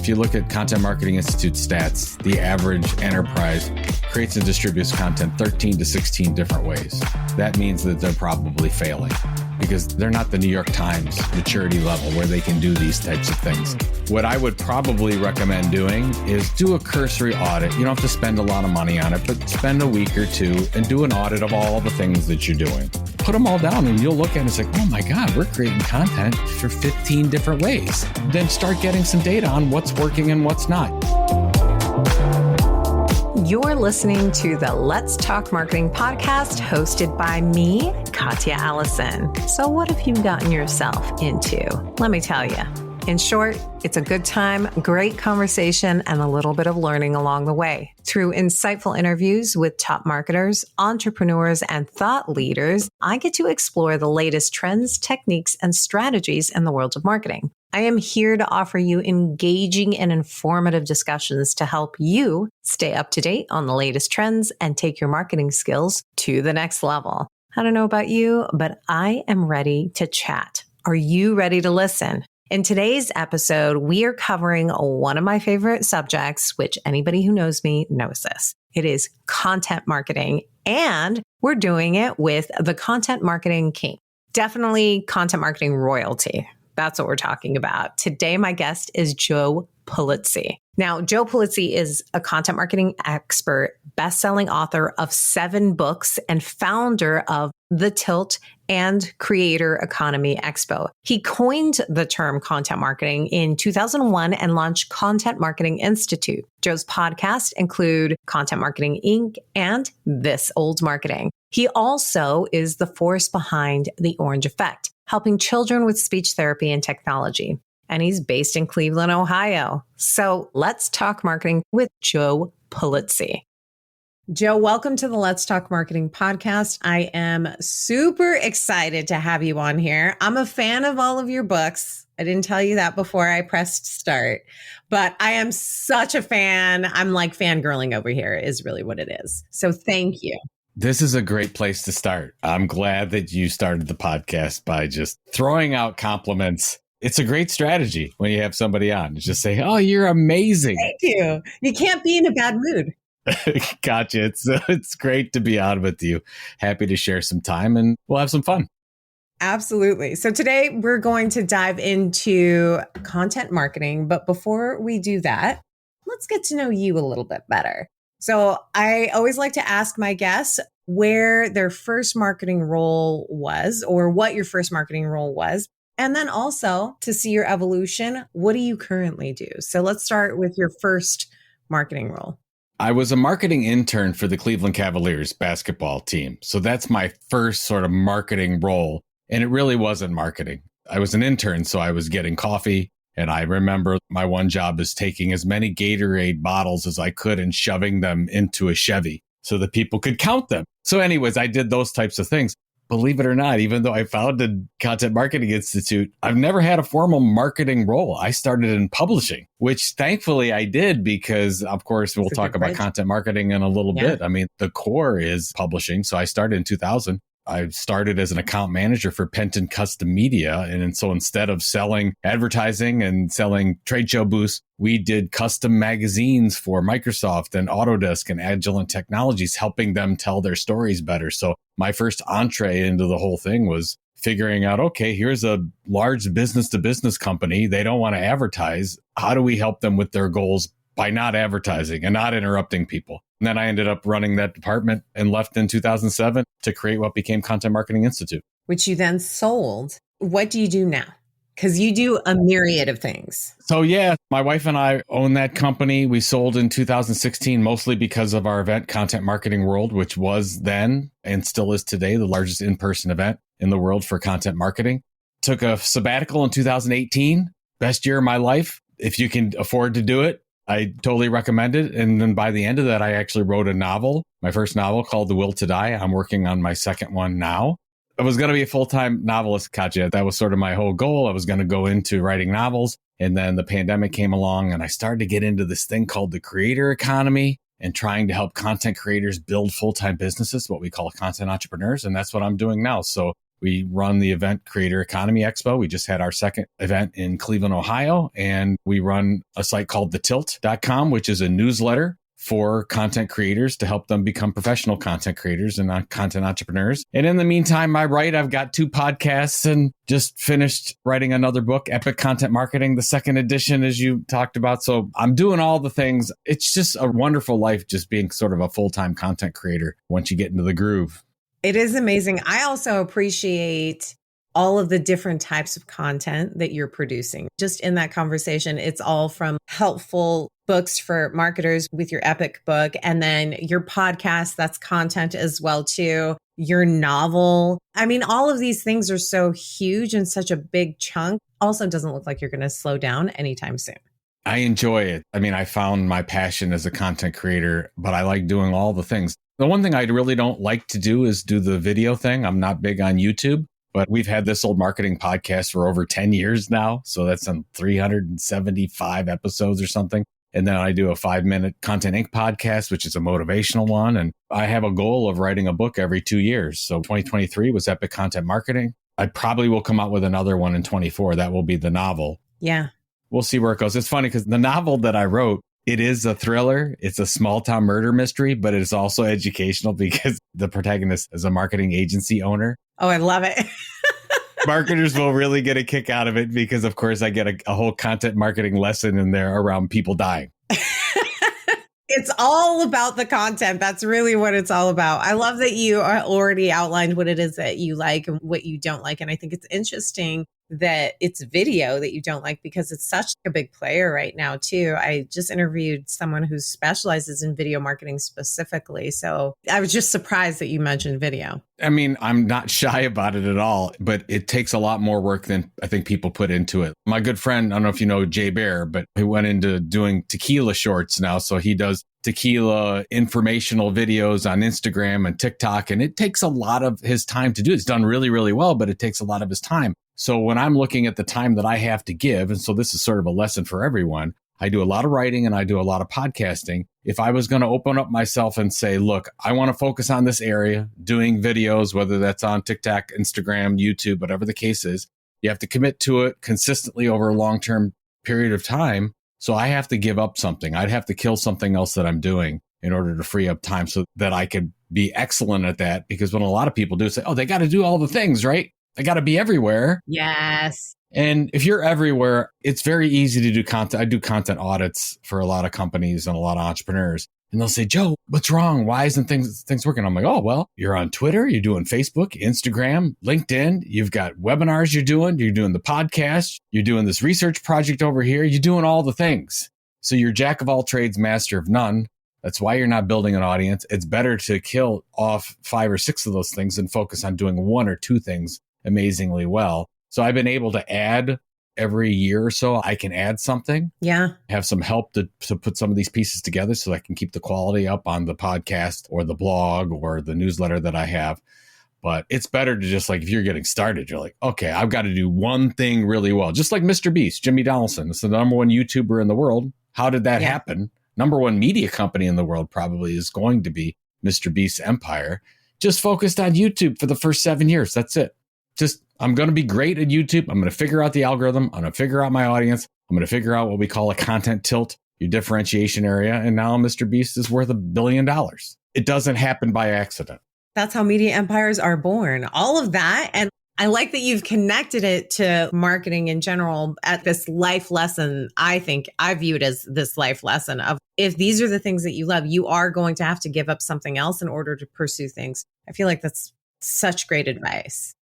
If you look at Content Marketing Institute stats, the average enterprise creates and distributes content 13 to 16 different ways. That means that they're probably failing because they're not the New York Times maturity level where they can do these types of things. What I would probably recommend doing is do a cursory audit. You don't have to spend a lot of money on it, but spend a week or two and do an audit of all the things that you're doing. Put them all down and you'll look at it and it's like, oh my God, we're creating content for 15 different ways. Then start getting some data on what's working and what's not. You're listening to the Let's Talk Marketing podcast hosted by me, Katya Allison. So what have you gotten yourself into? Let me tell you. In short, it's a good time, great conversation, and a little bit of learning along the way. Through insightful interviews with top marketers, entrepreneurs, and thought leaders, I get to explore the latest trends, techniques, and strategies in the world of marketing. I am here to offer you engaging and informative discussions to help you stay up to date on the latest trends and take your marketing skills to the next level. I don't know about you, but I am ready to chat. Are you ready to listen? In today's episode, we are covering one of my favorite subjects, which anybody who knows me knows this. It is content marketing, and we're doing it with the content marketing king. Definitely content marketing royalty. That's what we're talking about. Today, my guest is Joe Pulizzi. Now, Joe Pulizzi is a content marketing expert, best-selling author of 7 books, and founder of The Tilt and Creator Economy Expo. He coined the term content marketing in 2001 and launched Content Marketing Institute. Joe's podcasts include Content Marketing Inc. and This Old Marketing. He also is the force behind The Orange Effect, helping children with speech therapy and technology. And he's based in Cleveland, Ohio. So let's talk marketing with Joe Pulizzi. Joe, welcome to the Let's Talk Marketing podcast. I am super excited to have you on here. I'm a fan of all of your books. I didn't tell you that before I pressed start, but I am such a fan. I'm like fangirling over here is really what it is. So thank you. This is a great place to start. I'm glad that you started the podcast by just throwing out compliments. It's a great strategy when you have somebody on. Just say, oh, you're amazing. Thank you. You can't be in a bad mood. Gotcha. It's great to be on with you. Happy to share some time and we'll have some fun. Absolutely. So today we're going to dive into content marketing. But before we do that, let's get to know you a little bit better. So I always like to ask my guests where their first marketing role was or what your first marketing role was. And then also to see your evolution, what do you currently do? So let's start with your first marketing role. I was a marketing intern for the Cleveland Cavaliers basketball team. So that's my first sort of marketing role. And it really wasn't marketing. I was an intern, so I was getting coffee. And I remember my one job is taking as many Gatorade bottles as I could and shoving them into a Chevy so that people could count them. So anyways, I did those types of things. Believe it or not, even though I founded Content Marketing Institute, I've never had a formal marketing role. I started in publishing, which thankfully I did because, of course, we'll talk about content marketing in a little bit. I mean, the core is publishing. So I started in 2000. I started as an account manager for Penton Custom Media. And so instead of selling advertising and selling trade show booths, we did custom magazines for Microsoft and Autodesk and Agilent Technologies, helping them tell their stories better. So my first entree into the whole thing was figuring out, okay, here's a large business to business company. They don't want to advertise. How do we help them with their goals by not advertising and not interrupting people? And then I ended up running that department and left in 2007 to create what became Content Marketing Institute. Which you then sold. What do you do now? Because you do a myriad of things. So yeah, my wife and I own that company. We sold in 2016, mostly because of our event, Content Marketing World, which was then and still is today the largest in-person event in the world for content marketing. Took a sabbatical in 2018, best year of my life. If you can afford to do it, I totally recommend it. And then by the end of that, I actually wrote a novel, my first novel called The Will to Die. I'm working on my second one now. I was going to be a full-time novelist, Katya. That was sort of my whole goal. I was going to go into writing novels. And then the pandemic came along and I started to get into this thing called the creator economy and trying to help content creators build full-time businesses, what we call content entrepreneurs. And that's what I'm doing now. So We run the event Creator Economy Expo. We just had our second event in Cleveland, Ohio, and we run a site called thetilt.com, which is a newsletter for content creators to help them become professional content creators and content entrepreneurs. And in the meantime, I've got 2 podcasts and just finished writing another book, Epic Content Marketing, the second edition, as you talked about. So I'm doing all the things. It's just a wonderful life, just being sort of a full-time content creator once you get into the groove. It is amazing. I also appreciate all of the different types of content that you're producing. Just in that conversation, it's all from helpful books for marketers with your Epic book, and then your podcast, that's content as well too. Your novel. I mean, all of these things are so huge and such a big chunk. Also doesn't look like you're going to slow down anytime soon. I enjoy it. I mean, I found my passion as a content creator, but I like doing all the things. The one thing I really don't like to do is do the video thing. I'm not big on YouTube, but we've had this old marketing podcast for over 10 years now. So that's on 375 episodes or something. And then I do a 5-minute Content Inc. podcast, which is a motivational one. And I have a goal of writing a book every 2 years. So 2023 was Epic Content Marketing. I probably will come out with another one in 24. That will be the novel. Yeah. We'll see where it goes. It's funny because the novel that I wrote, it is a thriller. It's a small town murder mystery, but it's also educational because the protagonist is a marketing agency owner. Oh, I love it. Marketers will really get a kick out of it because, of course, I get a whole content marketing lesson in there around people dying. It's all about the content. That's really what it's all about. I love that you already outlined what it is that you like and what you don't like. And I think it's interesting that it's video that you don't like because it's such a big player right now too. I just interviewed someone who specializes in video marketing specifically. So I was just surprised that you mentioned video. I mean, I'm not shy about it at all, but it takes a lot more work than I think people put into it. My good friend, I don't know if you know Jay Bear, but he went into doing tequila shorts now. So he does tequila informational videos on Instagram and TikTok. And it takes a lot of his time to do. It's done really, really well, but it takes a lot of his time. So when I'm looking at the time that I have to give, and so this is sort of a lesson for everyone, I do a lot of writing and I do a lot of podcasting. If I was going to open up myself and say, look, I want to focus on this area, doing videos, whether that's on TikTok, Instagram, YouTube, whatever the case is, you have to commit to it consistently over a long-term period of time. So I have to give up something. I'd have to kill something else that I'm doing in order to free up time so that I could be excellent at that. Because when a lot of people do say, oh, they got to do all the things, right? They got to be everywhere. Yes. And if you're everywhere, it's very easy to do content. I do content audits for a lot of companies and a lot of entrepreneurs. And they'll say, Joe, what's wrong? Why isn't things working? I'm like, oh, well, you're on Twitter, you're doing Facebook, Instagram, LinkedIn. You've got webinars you're doing the podcast, you're doing this research project over here. You're doing all the things. So you're jack of all trades, master of none. That's why you're not building an audience. It's better to kill off 5 or 6 of those things and focus on doing 1 or 2 things amazingly well. So I've been able to add every year or so. I can add something. Yeah. Have some help to put some of these pieces together so I can keep the quality up on the podcast or the blog or the newsletter that I have. But it's better to just like, if you're getting started, you're like, okay, I've got to do one thing really well. Just like Mr. Beast, Jimmy Donaldson. It's the number 1 YouTuber in the world. How did that happen? Number 1 media company in the world probably is going to be Mr. Beast's empire. Just focused on YouTube for the first 7 years. That's it. I'm going to be great at YouTube. I'm going to figure out the algorithm. I'm going to figure out my audience. I'm going to figure out what we call a content tilt, your differentiation area. And now Mr. Beast is worth $1 billion. It doesn't happen by accident. That's how media empires are born. All of that. And I like that you've connected it to marketing in general at this life lesson. I think I view it as this life lesson of if these are the things that you love, you are going to have to give up something else in order to pursue things. I feel like that's such great advice.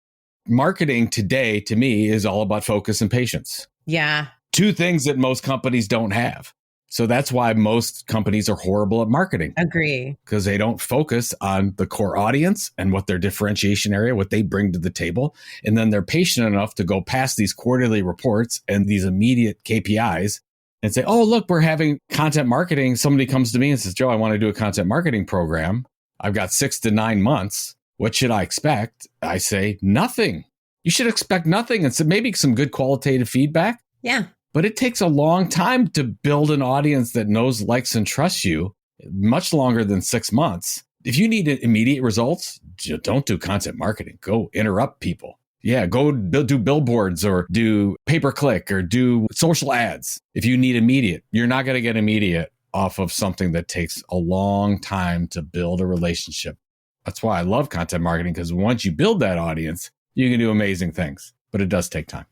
Marketing today, to me, is all about focus and patience. Yeah. 2 things that most companies don't have. So that's why most companies are horrible at marketing. Agree. Because they don't focus on the core audience and what their differentiation area, what they bring to the table. And then they're patient enough to go past these quarterly reports and these immediate KPIs and say, oh, look, we're having content marketing. Somebody comes to me and says, Joe, I want to do a content marketing program. I've got 6 to 9 months. What should I expect? I say, nothing. You should expect nothing. And so maybe some good qualitative feedback. Yeah. But it takes a long time to build an audience that knows, likes, and trusts you, much longer than 6 months. If you need immediate results, don't do content marketing. Go interrupt people. Yeah, go do billboards or do pay-per-click or do social ads. If you need immediate, you're not going to get immediate off of something that takes a long time to build a relationship. That's why I love content marketing, because once you build that audience, you can do amazing things, but it does take time.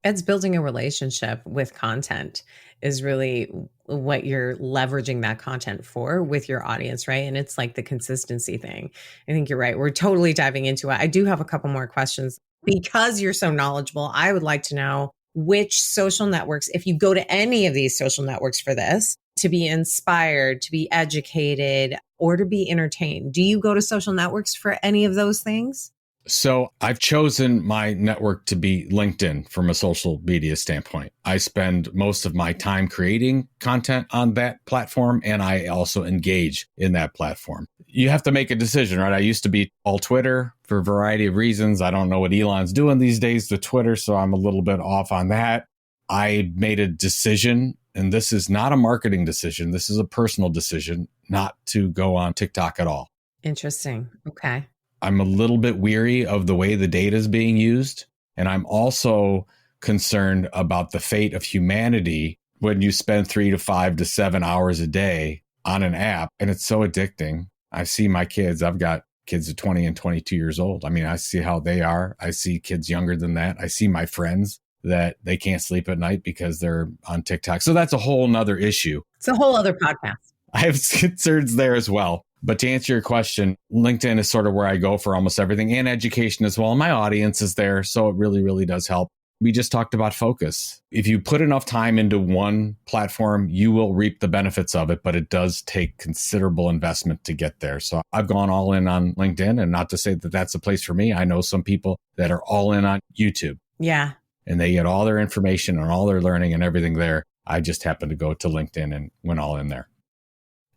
It's building a relationship with content is really what you're leveraging that content for with your audience, right? And it's like the consistency thing. I think you're right. We're totally diving into it. I do have a couple more questions. Because you're so knowledgeable, I would like to know which social networks, if you go to any of these social networks for this, to be inspired, to be educated, or to be entertained. Do you go to social networks for any of those things? So I've chosen my network to be LinkedIn from a social media standpoint. I spend most of my time creating content on that platform, and I also engage in that platform. You have to make a decision, right? I used to be all Twitter for a variety of reasons. I don't know what Elon's doing these days to Twitter, so I'm a little bit off on that. I made a decision, and this is not a marketing decision. This is a personal decision, not to go on TikTok at all. Interesting. Okay. I'm a little bit weary of the way the data is being used. And I'm also concerned about the fate of humanity when you spend 3 to 5 to 7 hours a day on an app. And it's so addicting. I see my kids. I've got kids at 20 and 22 years old. I mean, I see how they are. I see kids younger than that. I see my friends that they can't sleep at night because they're on TikTok. So that's a whole nother issue. It's a whole other podcast. I have concerns there as well. But to answer your question, LinkedIn is sort of where I go for almost everything, and education as well. My audience is there, so it really, really does help. We just talked about focus. If you put enough time into one platform, you will reap the benefits of it, but it does take considerable investment to get there. So I've gone all in on LinkedIn, and not to say that that's a place for me. I know some people that are all in on YouTube. Yeah. And they get all their information and all their learning and everything there. I just happened to go to LinkedIn and went all in there.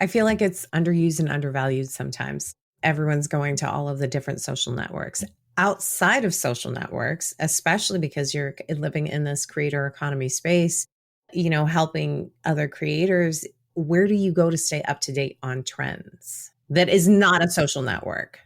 I feel like it's underused and undervalued sometimes. Everyone's going to all of the different social networks. Outside of social networks, especially because you're living in this creator economy space, helping other creators, where do you go to stay up to date on trends that is not a social network?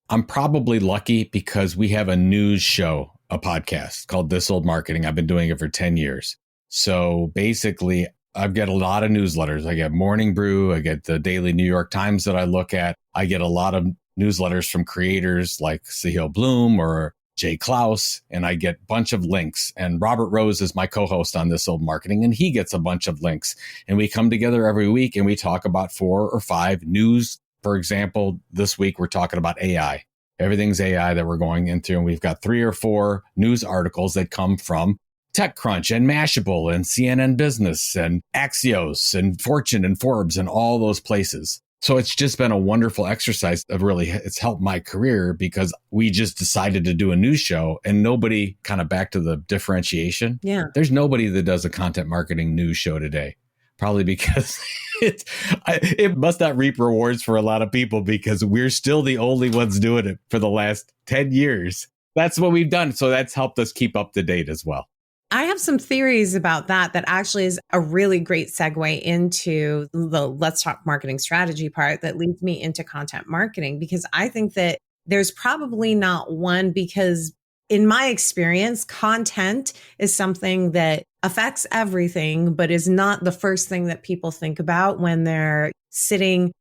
I'm probably lucky because we have a news show, a podcast called This Old Marketing. I've been doing it for 10 years. So basically, I've got a lot of newsletters. I get Morning Brew. I get the Daily New York Times that I look at. I get a lot of newsletters from creators like Sahil Bloom or Jay Klaus, and I get a bunch of links. And Robert Rose is my co-host on This Old Marketing, and he gets a bunch of links. And we come together every week and we talk about 4 or 5 news. For example, this week we're talking about AI. Everything's AI that we're going into, and we've got 3 or 4 news articles that come from TechCrunch and Mashable and CNN Business and Axios and Fortune and Forbes and all those places. So it's just been a wonderful exercise of it's helped my career because we just decided to do a news show and nobody, kind of back to the differentiation. Yeah. There's nobody that does a content marketing news show today, probably because it must not reap rewards for a lot of people because we're still the only ones doing it for the last 10 years. That's what we've done. So that's helped us keep up to date as well. I have some theories about that actually is a really great segue into the Let's Talk Marketing Strategy part that leads me into content marketing, because I think that there's probably not one, because in my experience, content is something that affects everything, but is not the first thing that people think about when they're sitting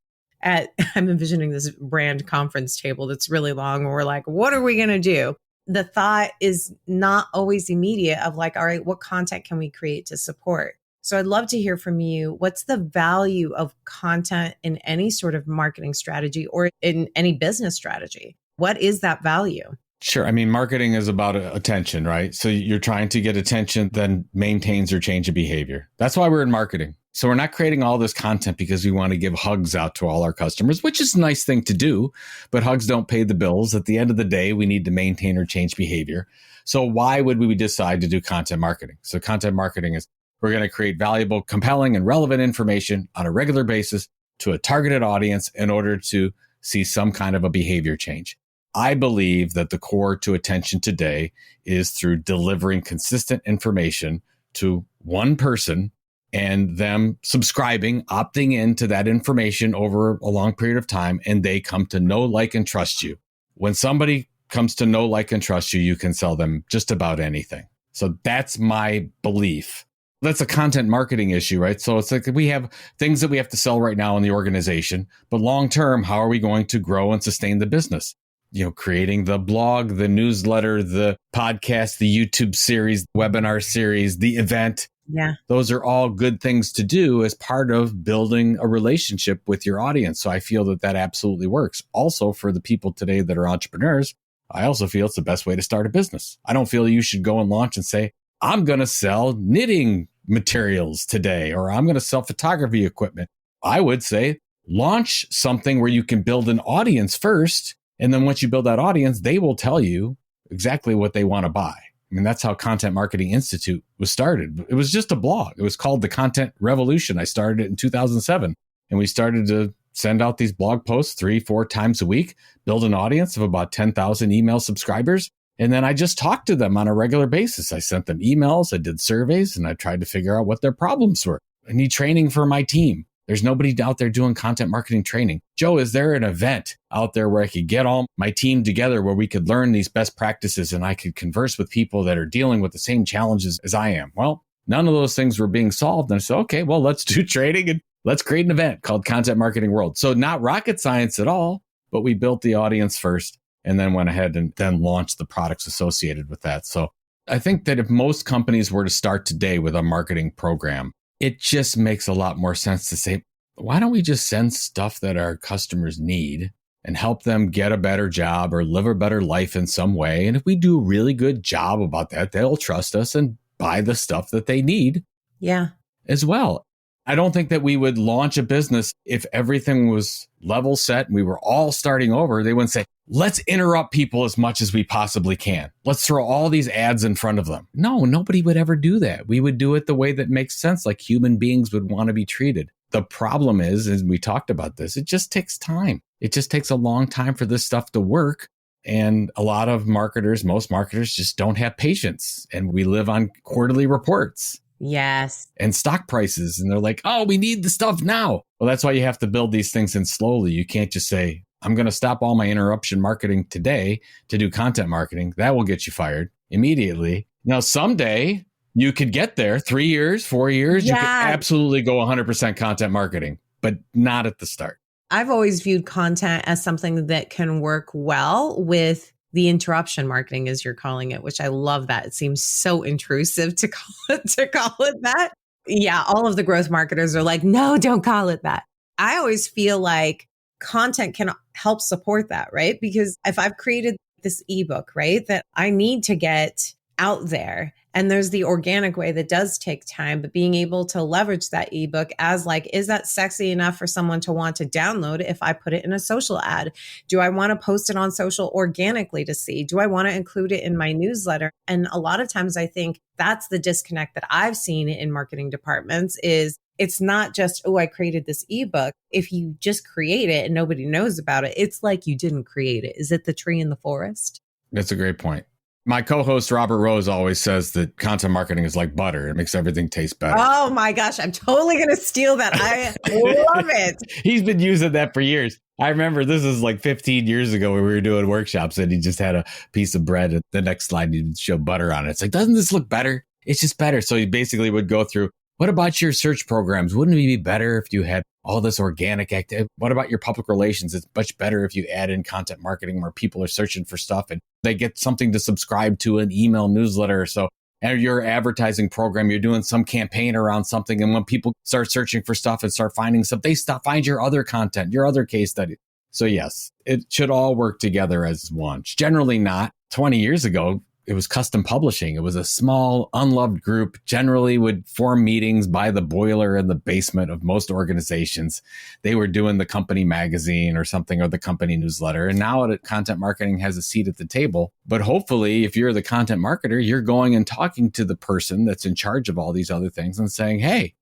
at, I'm envisioning this brand conference table that's really long, and we're like, what are we going to do? The thought is not always immediate of like, all right, what content can we create to support? So I'd love to hear from you. What's the value of content in any sort of marketing strategy or in any business strategy? What is that value? Sure. I mean, marketing is about attention, right? So you're trying to get attention that maintains or change a behavior. That's why we're in marketing. So we're not creating all this content because we want to give hugs out to all our customers, which is a nice thing to do, but hugs don't pay the bills. At the end of the day, we need to maintain or change behavior. So why would we decide to do content marketing? So content marketing is we're going to create valuable, compelling, and relevant information on a regular basis to a targeted audience in order to see some kind of a behavior change. I believe that the core to attention today is through delivering consistent information to one person and them subscribing, opting into that information over a long period of time, and they come to know, like, and trust you. When somebody comes to know, like, and trust you, you can sell them just about anything. So that's my belief. That's a content marketing issue, right? So it's like we have things that we have to sell right now in the organization, but long term, how are we going to grow and sustain the business? Creating the blog, the newsletter, the podcast, the YouTube series, webinar series, the event. Yeah. Those are all good things to do as part of building a relationship with your audience. So I feel that absolutely works. Also, for the people today that are entrepreneurs, I also feel it's the best way to start a business. I don't feel you should go and launch and say, I'm going to sell knitting materials today, or I'm going to sell photography equipment. I would say launch something where you can build an audience first. And then once you build that audience, they will tell you exactly what they want to buy. I mean, that's how Content Marketing Institute was started. It was just a blog. It was called The Content Revolution. I started it in 2007. And we started to send out these blog posts 3-4 times a week, build an audience of about 10,000 email subscribers. And then I just talked to them on a regular basis. I sent them emails, I did surveys, and I tried to figure out what their problems were. I need training for my team. There's nobody out there doing content marketing training. Joe, is there an event out there where I could get all my team together where we could learn these best practices and I could converse with people that are dealing with the same challenges as I am? Well, none of those things were being solved. And I said, okay, well, let's do training and let's create an event called Content Marketing World. So not rocket science at all, but we built the audience first and then went ahead and then launched the products associated with that. So I think that if most companies were to start today with a marketing program, it just makes a lot more sense to say, why don't we just send stuff that our customers need and help them get a better job or live a better life in some way? And if we do a really good job about that, they'll trust us and buy the stuff that they need as well. I don't think that we would launch a business if everything was level set and we were all starting over. They wouldn't say, let's interrupt people as much as we possibly can. Let's throw all these ads in front of them. No, nobody would ever do that. We would do it the way that makes sense, like human beings would want to be treated. The problem is, as we talked about this, it just takes time. It just takes a long time for this stuff to work. And a lot of marketers, most marketers just don't have patience. And we live on quarterly reports. Yes. And stock prices. And they're like, oh, we need the stuff now. Well, that's why you have to build these things in slowly. You can't just say, I'm going to stop all my interruption marketing today to do content marketing. That will get you fired immediately. Now, someday you could get there, 3 years, 4 years. You could absolutely go 100% content marketing, but not at the start. I've always viewed content as something that can work well with the interruption marketing, as you're calling it, which I love that. It seems so intrusive to call it that. Yeah, all of the growth marketers are like, no, don't call it that. I always feel like content can help support that, right? Because if I've created this ebook, right, that I need to get out there, and there's the organic way that does take time, but being able to leverage that ebook as like, is that sexy enough for someone to want to download if I put it in a social ad? Do I want to post it on social organically to see? Do I want to include it in my newsletter? And a lot of times I think that's the disconnect that I've seen in marketing departments is it's not just, oh, I created this ebook. If you just create it and nobody knows about it, it's like you didn't create it. Is it the tree in the forest? That's a great point. My co-host, Robert Rose, always says that content marketing is like butter. It makes everything taste better. Oh my gosh, I'm totally going to steal that. I love it. He's been using that for years. I remember this is like 15 years ago when we were doing workshops and he just had a piece of bread and the next slide he'd show butter on it. It's like, doesn't this look better? It's just better. So he basically would go through, what about your search programs? Wouldn't it be better if you had all this organic activity? What about your public relations? It's much better if you add in content marketing where people are searching for stuff and they get something to subscribe to, an email newsletter or so. And your advertising program, you're doing some campaign around something. And when people start searching for stuff and start finding stuff, they find your other content, your other case study. So yes, it should all work together as one. Generally not. 20 years ago, it was custom publishing. It was a small, unloved group, generally would form meetings by the boiler in the basement of most organizations. They were doing the company magazine or something, or the company newsletter. And now content marketing has a seat at the table. But hopefully, if you're the content marketer, you're going and talking to the person that's in charge of all these other things and saying, hey,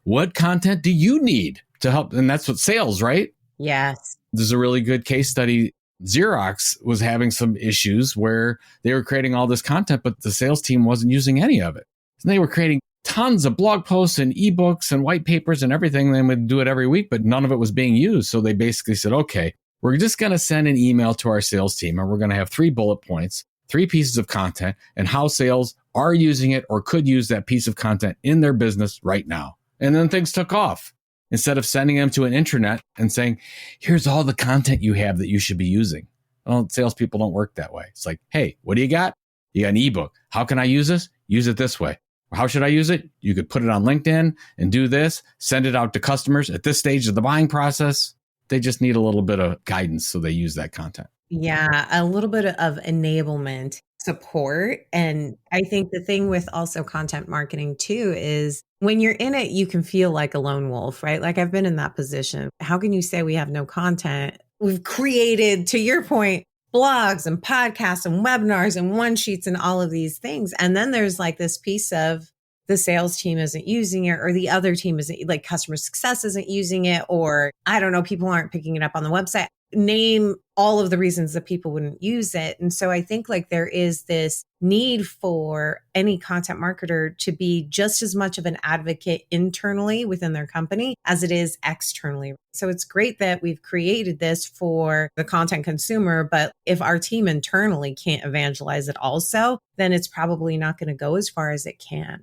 what content do you need to help? And that's what sales, right? Yes. There's a really good case study. Xerox was having some issues where they were creating all this content, but the sales team wasn't using any of it. And they were creating tons of blog posts and ebooks and white papers and everything. They would do it every week, but none of it was being used. So they basically said, okay, we're just going to send an email to our sales team and we're going to have 3 bullet points, 3 pieces of content, and how sales are using it or could use that piece of content in their business right now. And then things took off. Instead of sending them to an intranet and saying, here's all the content you have that you should be using. Well, salespeople don't work that way. It's like, hey, what do you got? You got an ebook. How can I use this? Use it this way. How should I use it? You could put it on LinkedIn and do this, send it out to customers at this stage of the buying process. They just need a little bit of guidance so they use that content. Yeah, a little bit of enablement support. And I think the thing with also content marketing too is when you're in it, you can feel like a lone wolf, right? Like I've been in that position. How can you say we have no content? We've created, to your point, blogs and podcasts and webinars and one sheets and all of these things. And then there's like this piece of the sales team isn't using it, or the other team isn't, like customer success isn't using it, or I don't know, people aren't picking it up on the website. Name all of the reasons that people wouldn't use it. And so I think like there is this need for any content marketer to be just as much of an advocate internally within their company as it is externally. So it's great that we've created this for the content consumer, but if our team internally can't evangelize it also, then it's probably not going to go as far as it can.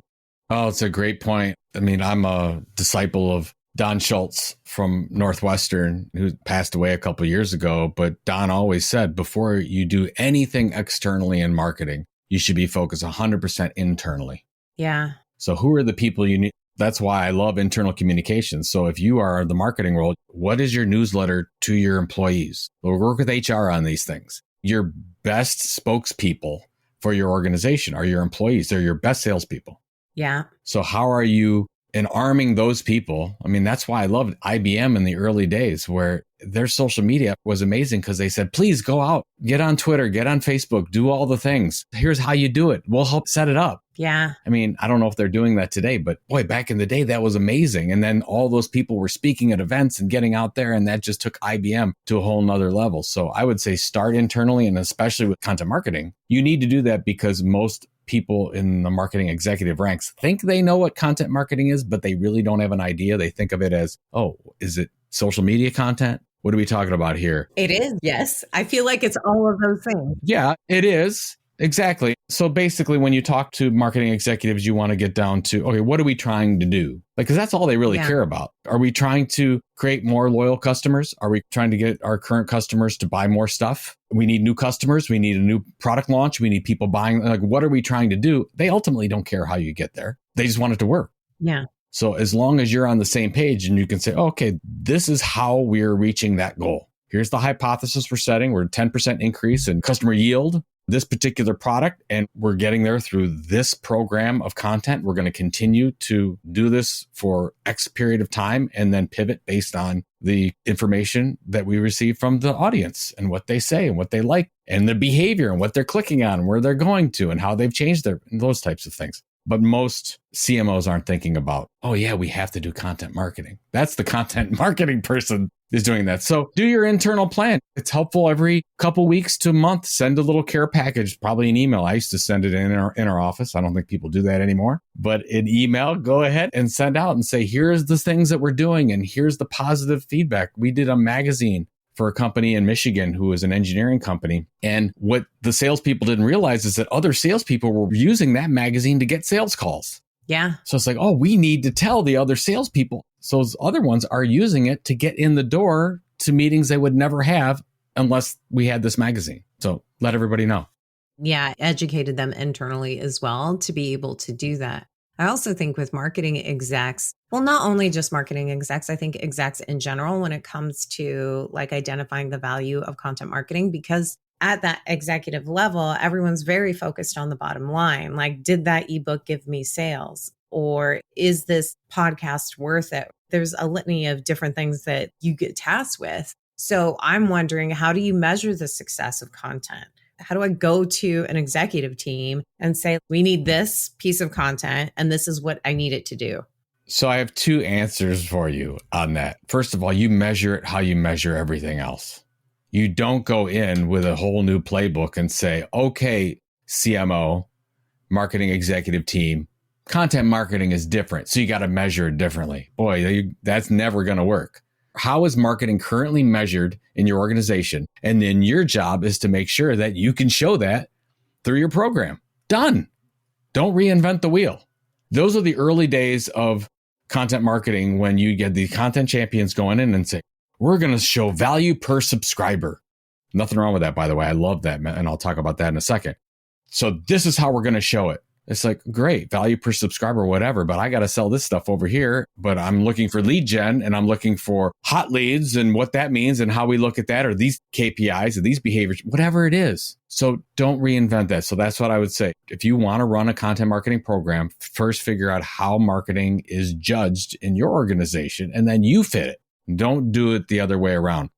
Oh, it's a great point. I mean, I'm a disciple of Don Schultz from Northwestern, who passed away a couple of years ago. But Don always said, before you do anything externally in marketing, you should be focused 100% internally. Yeah. So who are the people you need? That's why I love internal communications. So if you are the marketing role, what is your newsletter to your employees? We'll work with HR on these things. Your best spokespeople for your organization are your employees. They're your best salespeople. Yeah. So how are you in arming those people? I mean, that's why I loved IBM in the early days, where their social media was amazing because they said, please go out, get on Twitter, get on Facebook, do all the things. Here's how you do it. We'll help set it up. Yeah. I mean, I don't know if they're doing that today, but boy, back in the day, that was amazing. And then all those people were speaking at events and getting out there, and that just took IBM to a whole nother level. So I would say start internally, and especially with content marketing, you need to do that because most people in the marketing executive ranks think they know what content marketing is, but they really don't have an idea. They think of it as, oh, is it social media content? What are we talking about here? It is. Yes. I feel like it's all of those things. Yeah, it is. Exactly. So basically, when you talk to marketing executives, you want to get down to, okay, what are we trying to do? Because that's all they really care about. Are we trying to create more loyal customers? Are we trying to get our current customers to buy more stuff? We need new customers. We need a new product launch. We need people buying. Like, what are we trying to do? They ultimately don't care how you get there. They just want it to work. Yeah. So as long as you're on the same page and you can say, okay, this is how we're reaching that goal. Here's the hypothesis we're setting. We're 10% increase in customer yield, this particular product, and we're getting there through this program of content. We're going to continue to do this for X period of time and then pivot based on the information that we receive from the audience and what they say and what they like and their behavior and what they're clicking on and where they're going to and how they've changed those types of things. But most CMOs aren't thinking about, oh yeah, we have to do content marketing. That's the content marketing person is doing that. So do your internal plan. It's helpful every couple weeks to a month. Send a little care package, probably an email. I used to send it in our office. I don't think people do that anymore. But an email, go ahead and send out and say, here's the things that we're doing and here's the positive feedback. We did a magazine for a company in Michigan who was an engineering company. And what the salespeople didn't realize is that other salespeople were using that magazine to get sales calls. Yeah. So it's like, oh, we need to tell the other salespeople. So those other ones are using it to get in the door to meetings they would never have unless we had this magazine. So let everybody know. Yeah. Educated them internally as well to be able to do that. I also think with marketing execs, well, not only just marketing execs, I think execs in general, when it comes to like identifying the value of content marketing, because at that executive level, everyone's very focused on the bottom line. Like, did that ebook give me sales? Or is this podcast worth it? There's a litany of different things that you get tasked with. So I'm wondering, how do you measure the success of content? How do I go to an executive team and say, we need this piece of content and this is what I need it to do? So I have two answers for you on that. First of all, you measure it how you measure everything else. You don't go in with a whole new playbook and say, okay, CMO, marketing executive team, Content marketing is different. So you got to measure it differently. Boy, that's never going to work. How is marketing currently measured in your organization? And then your job is to make sure that you can show that through your program. Done. Don't reinvent the wheel. Those are the early days of content marketing when you get the content champions going in and say, we're going to show value per subscriber. Nothing wrong with that, by the way. I love that. And I'll talk about that in a second. So this is how we're going to show it. It's like, great, value per subscriber, whatever, but I got to sell this stuff over here. But I'm looking for lead gen and I'm looking for hot leads and what that means and how we look at that or these KPIs or these behaviors, whatever it is. So don't reinvent that. So that's what I would say. If you want to run a content marketing program, first figure out how marketing is judged in your organization and then you fit it. Don't do it the other way around.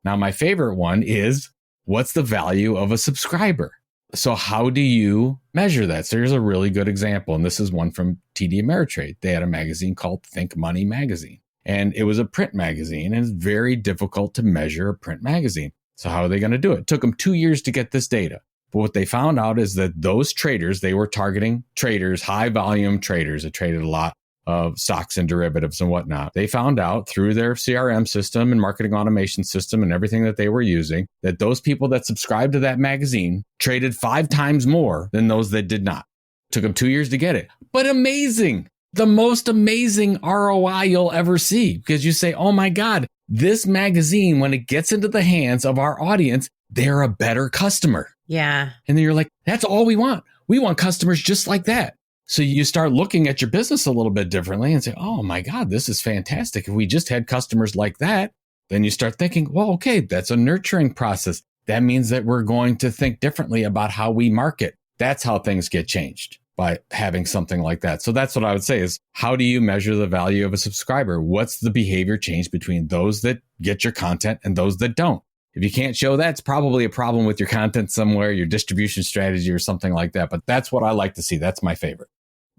Now, my favorite one is, what's the value of a subscriber? So how do you measure that? So here's a really good example. And this is one from TD Ameritrade. They had a magazine called Think Money Magazine. And it was a print magazine. And it's very difficult to measure a print magazine. So how are they going to do it? It took them 2 years to get this data. But what they found out is that those traders, they were targeting traders, high volume traders that traded a lot of stocks and derivatives and whatnot. They found out through their CRM system and marketing automation system and everything that they were using that those people that subscribed to that magazine traded 5 times more than those that did not. Took them 2 years to get it. But amazing. The most amazing ROI you'll ever see because you say, oh my God, this magazine, when it gets into the hands of our audience, they're a better customer. Yeah. And then you're like, that's all we want. We want customers just like that. So you start looking at your business a little bit differently and say, oh my God, this is fantastic. If we just had customers like that, then you start thinking, well, okay, that's a nurturing process. That means that we're going to think differently about how we market. That's how things get changed by having something like that. So that's what I would say is, how do you measure the value of a subscriber? What's the behavior change between those that get your content and those that don't? If you can't show that, it's probably a problem with your content somewhere, your distribution strategy or something like that. But that's what I like to see. That's my favorite.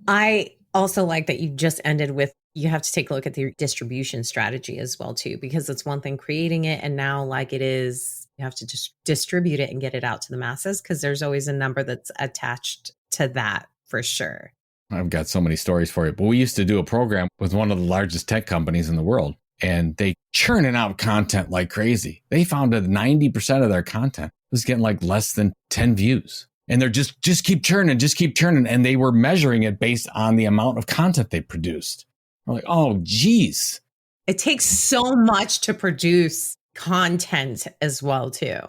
I also like that you just ended with, you have to take a look at the distribution strategy as well too, because it's one thing creating it. And now like it is, you have to just distribute it and get it out to the masses because there's always a number that's attached to that for sure. I've got so many stories for you, but we used to do a program with one of the largest tech companies in the world. And they churning out content like crazy. They found that 90% of their content was getting like less than 10 views. And they're just keep churning. And they were measuring it based on the amount of content they produced. We're like, oh, geez. It takes so much to produce content as well, too.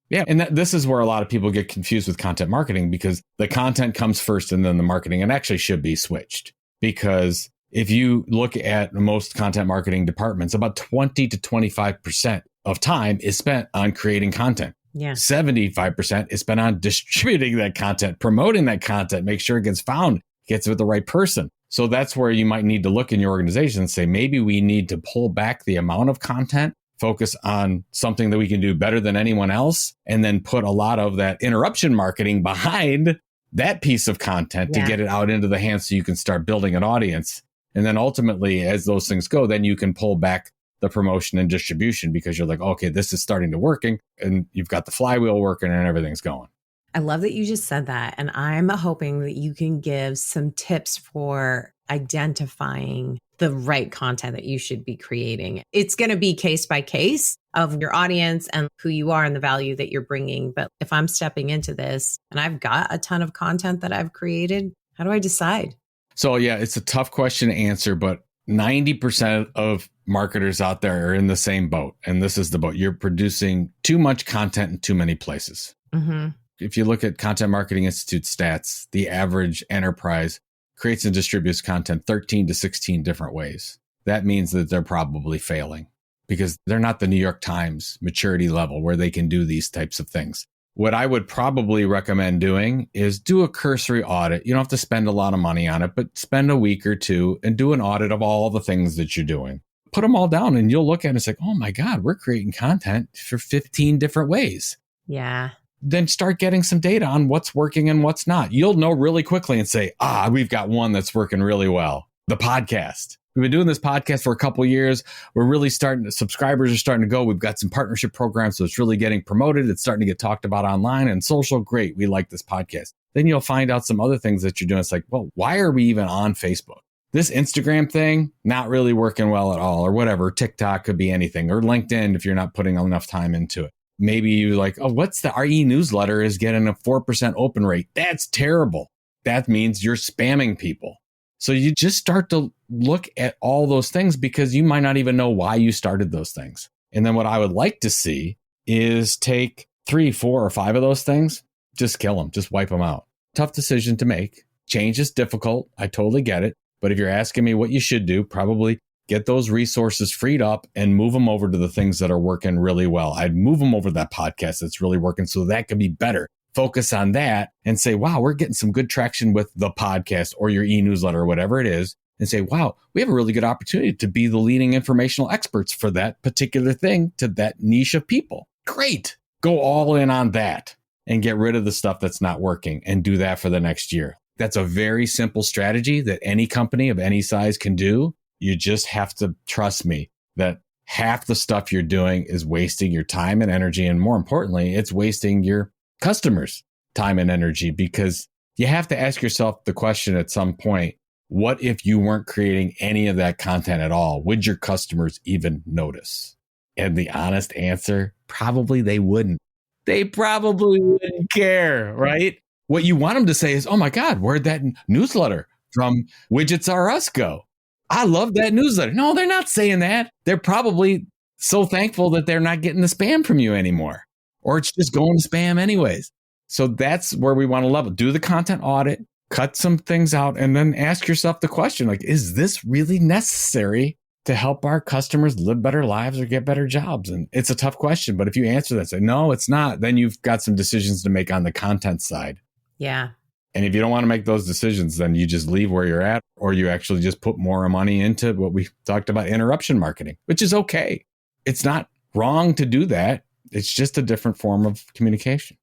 Yeah. And this is where a lot of people get confused with content marketing because the content comes first and then the marketing. It actually should be switched because if you look at most content marketing departments, about 20 to 25% of time is spent on creating content. Yeah. 75% is spent on distributing that content, promoting that content, make sure it gets found, gets with the right person. So that's where you might need to look in your organization and say, maybe we need to pull back the amount of content, focus on something that we can do better than anyone else, and then put a lot of that interruption marketing behind that piece of content to get it out into the hands so you can start building an audience. And then ultimately, as those things go, then you can pull back the promotion and distribution because you're like, okay, this is starting to working and you've got the flywheel working and everything's going. I love that you just said that. And I'm hoping that you can give some tips for identifying the right content that you should be creating. It's going to be case by case of your audience and who you are and the value that you're bringing. But if I'm stepping into this and I've got a ton of content that I've created, how do I decide? So yeah, it's a tough question to answer, but 90% of marketers out there are in the same boat. And this is the boat. You're producing too much content in too many places. Mm-hmm. If you look at Content Marketing Institute stats, the average enterprise creates and distributes content 13 to 16 different ways. That means that they're probably failing because they're not the New York Times maturity level where they can do these types of things. What I would probably recommend doing is do a cursory audit. You don't have to spend a lot of money on it, but spend a week or two and do an audit of all the things that you're doing. Put them all down and you'll look at it and say, oh my God, we're creating content for 15 different ways. Yeah. Then start getting some data on what's working and what's not. You'll know really quickly and say, we've got one that's working really well. The podcast. We've been doing this podcast for a couple of years. We're really subscribers are starting to go. We've got some partnership programs, so it's really getting promoted. It's starting to get talked about online and social. Great. We like this podcast. then you'll find out some other things that you're doing. It's like, well, why are we even on Facebook? This Instagram thing, not really working well at all, or whatever. TikTok could be anything, or LinkedIn if you're not putting enough time into it. Maybe you're like, oh, our e-newsletter is getting a 4% open rate. That's terrible. That means you're spamming people. So you just start to look at all those things because you might not even know why you started those things. And then what I would like to see is take 3, 4, or 5 of those things, just kill them, just wipe them out. Tough decision to make. Change is difficult. I totally get it. But if you're asking me what you should do, probably get those resources freed up and move them over to the things that are working really well. I'd move them over to that podcast that's really working so that could be better. Focus on that and say, wow, we're getting some good traction with the podcast or your e-newsletter or whatever it is. And say, wow, we have a really good opportunity to be the leading informational experts for that particular thing to that niche of people. Great. Go all in on that and get rid of the stuff that's not working and do that for the next year. That's a very simple strategy that any company of any size can do. You just have to trust me that half the stuff you're doing is wasting your time and energy. And more importantly, it's wasting your customers' time and energy, because you have to ask yourself the question at some point, what if you weren't creating any of that content at all? Would your customers even notice? And the honest answer, probably they wouldn't. They probably wouldn't care, right? What you want them to say is, oh my God, where'd that newsletter from Widgets R Us go? I love that newsletter. No, they're not saying that. They're probably so thankful that they're not getting the spam from you anymore, or it's just going to spam anyways. So that's where we want to level. Do the content audit, cut some things out, and then ask yourself the question, like, is this really necessary to help our customers live better lives or get better jobs? And it's a tough question, but if you answer that, say, no, it's not, then you've got some decisions to make on the content side. Yeah. And if you don't want to make those decisions, then you just leave where you're at, or you actually just put more money into what we talked about, interruption marketing, which is okay. It's not wrong to do that. It's just a different form of communication.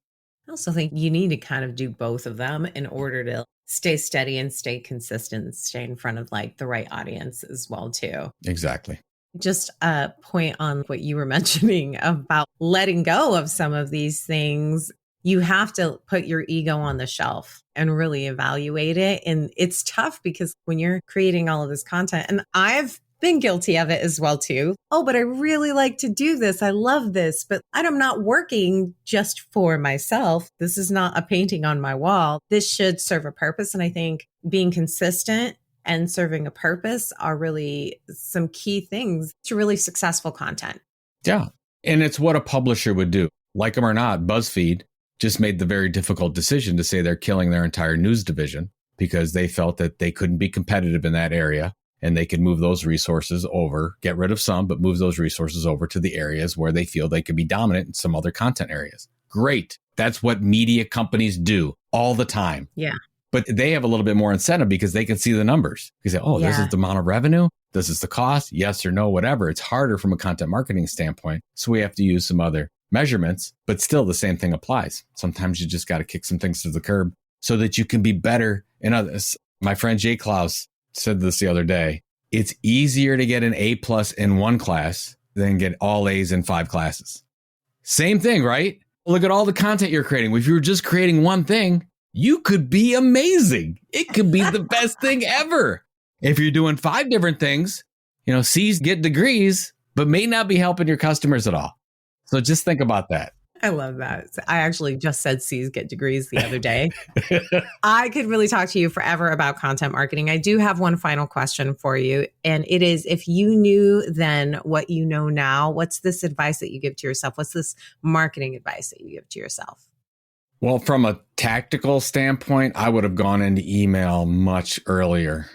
I also think you need to kind of do both of them in order to stay steady and stay consistent and stay in front of like the right audience as well too. Exactly. Just a point on what you were mentioning about letting go of some of these things. You have to put your ego on the shelf and really evaluate it. And it's tough because when you're creating all of this content, and I've been guilty of it as well too. Oh, but I really like to do this. I love this, but I'm not working just for myself. This is not a painting on my wall. This should serve a purpose. And I think being consistent and serving a purpose are really some key things to really successful content. Yeah. And it's what a publisher would do. Like them or not, BuzzFeed just made the very difficult decision to say they're killing their entire news division because they felt that they couldn't be competitive in that area and they could move those resources over, get rid of some, but move those resources over to the areas where they feel they could be dominant in some other content areas. Great. That's what media companies do all the time. Yeah. But they have a little bit more incentive because they can see the numbers. You say, oh, This is the amount of revenue. This is the cost. Yes or no, whatever. It's harder from a content marketing standpoint. So we have to use some other measurements, but still the same thing applies. Sometimes you just got to kick some things to the curb so that you can be better in others. My friend Jay Klaus said this the other day. It's easier to get an A+ in one class than get all A's in 5 classes. Same thing, right? Look at all the content you're creating. If you were just creating one thing, you could be amazing. It could be the best thing ever. If you're doing 5 different things, C's get degrees, but may not be helping your customers at all. So just think about that. I love that. I actually just said C's get degrees the other day. I could really talk to you forever about content marketing. I do have one final question for you. And it is, if you knew then what you know now, what's this advice that you give to yourself? What's this marketing advice that you give to yourself? Well, from a tactical standpoint, I would have gone into email much earlier.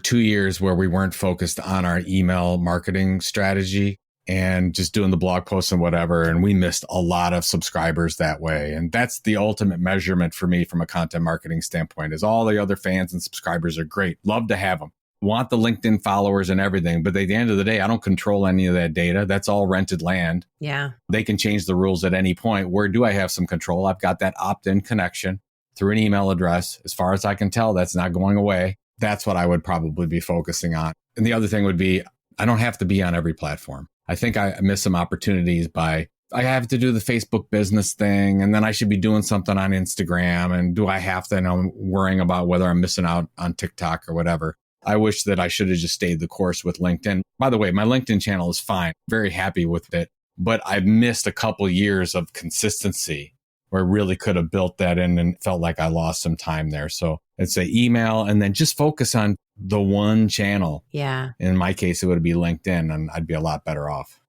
2 years where we weren't focused on our email marketing strategy and just doing the blog posts and whatever. And we missed a lot of subscribers that way. And that's the ultimate measurement for me from a content marketing standpoint is all the other fans and subscribers are great. Love to have them. Want the LinkedIn followers and everything. But at the end of the day, I don't control any of that data. That's all rented land. Yeah. They can change the rules at any point. Where do I have some control? I've got that opt-in connection through an email address. As far as I can tell, that's not going away. That's what I would probably be focusing on. And the other thing would be, I don't have to be on every platform. I think I miss some opportunities by I have to do the Facebook business thing, and then I should be doing something on Instagram. And do I have to? And I'm worrying about whether I'm missing out on TikTok or whatever. I wish that I should have just stayed the course with LinkedIn. By the way, my LinkedIn channel is fine. Very happy with it. But I've missed a couple years of consistency where I really could have built that in and felt like I lost some time there. So I'd say email and then just focus on the one channel. Yeah. In my case, it would be LinkedIn, and I'd be a lot better off.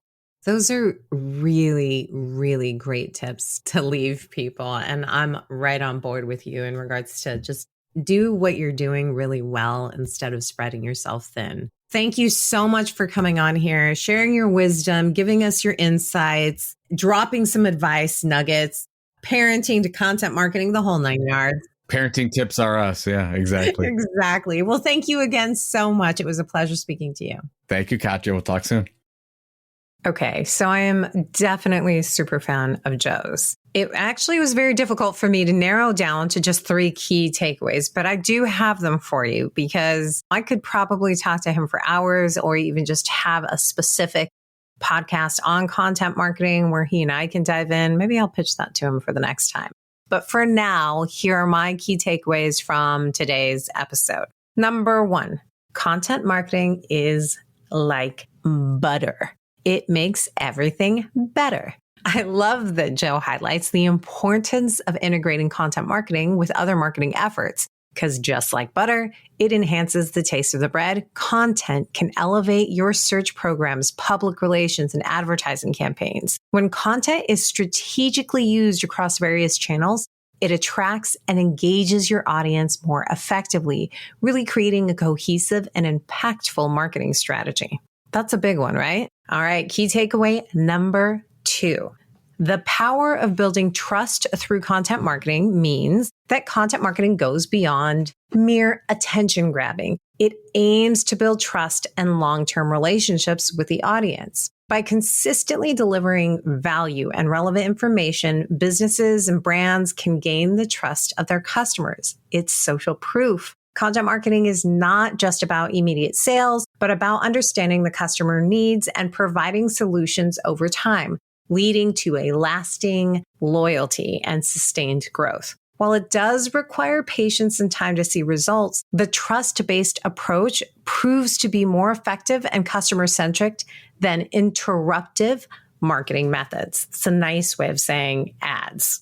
Those are really, really great tips to leave people. And I'm right on board with you in regards to just do what you're doing really well instead of spreading yourself thin. Thank you so much for coming on here, sharing your wisdom, giving us your insights, dropping some advice nuggets, parenting to content marketing, the whole 9 yards. Parenting tips are us. Yeah, exactly. Exactly. Well, thank you again so much. It was a pleasure speaking to you. Thank you, Katya. We'll talk soon. Okay, so I am definitely a super fan of Joe's. It actually was very difficult for me to narrow down to just 3 key takeaways, but I do have them for you because I could probably talk to him for hours or even just have a specific podcast on content marketing where he and I can dive in. Maybe I'll pitch that to him for the next time. But for now, here are my key takeaways from today's episode. Number 1, content marketing is like butter. It makes everything better. I love that Joe highlights the importance of integrating content marketing with other marketing efforts, because just like butter, it enhances the taste of the bread. Content can elevate your search programs, public relations, and advertising campaigns. When content is strategically used across various channels, it attracts and engages your audience more effectively, really creating a cohesive and impactful marketing strategy. That's a big one, right? All right, key takeaway number 2. The power of building trust through content marketing means that content marketing goes beyond mere attention grabbing. It aims to build trust and long-term relationships with the audience. By consistently delivering value and relevant information, businesses and brands can gain the trust of their customers. It's social proof. Content marketing is not just about immediate sales, but about understanding the customer needs and providing solutions over time, leading to a lasting loyalty and sustained growth. While it does require patience and time to see results, the trust-based approach proves to be more effective and customer-centric than interruptive marketing methods. It's a nice way of saying ads.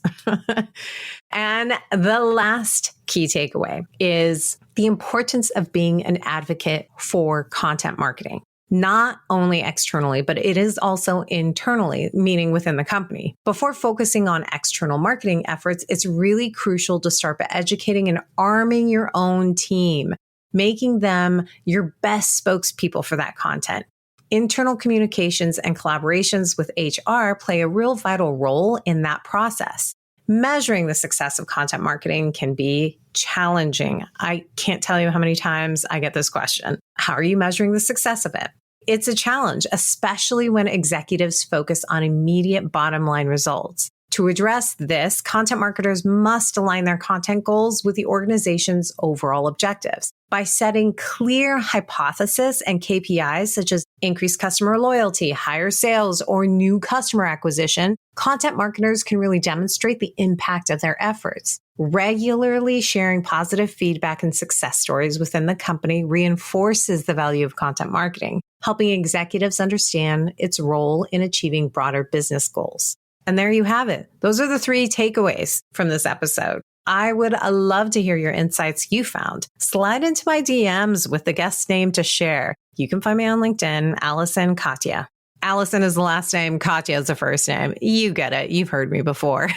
And the last key takeaway is the importance of being an advocate for content marketing. Not only externally, but it is also internally, meaning within the company. Before focusing on external marketing efforts, it's really crucial to start by educating and arming your own team, making them your best spokespeople for that content. Internal communications and collaborations with HR play a real vital role in that process. Measuring the success of content marketing can be challenging. I can't tell you how many times I get this question. How are you measuring the success of it? It's a challenge, especially when executives focus on immediate bottom line results. To address this, content marketers must align their content goals with the organization's overall objectives. By setting clear hypotheses and KPIs such as increased customer loyalty, higher sales, or new customer acquisition, content marketers can really demonstrate the impact of their efforts. Regularly sharing positive feedback and success stories within the company reinforces the value of content marketing, helping executives understand its role in achieving broader business goals. And there you have it. Those are the 3 takeaways from this episode. I would love to hear your insights you found. Slide into my DMs with the guest name to share. You can find me on LinkedIn, Allison Katya. Allison is the last name, Katya is the first name. You get it. You've heard me before.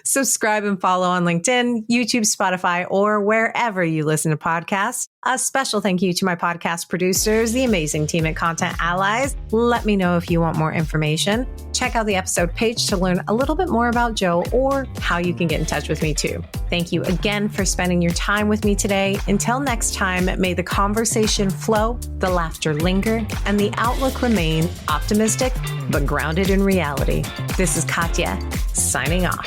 Subscribe and follow on LinkedIn, YouTube, Spotify, or wherever you listen to podcasts. A special thank you to my podcast producers, the amazing team at Content Allies. Let me know if you want more information. Check out the episode page to learn a little bit more about Joe or how you can get in touch with me too. Thank you again for spending your time with me today. Until next time, may the conversation flow, the laughter linger, and the outlook remain optimistic, but grounded in reality. This is Katya, signing off.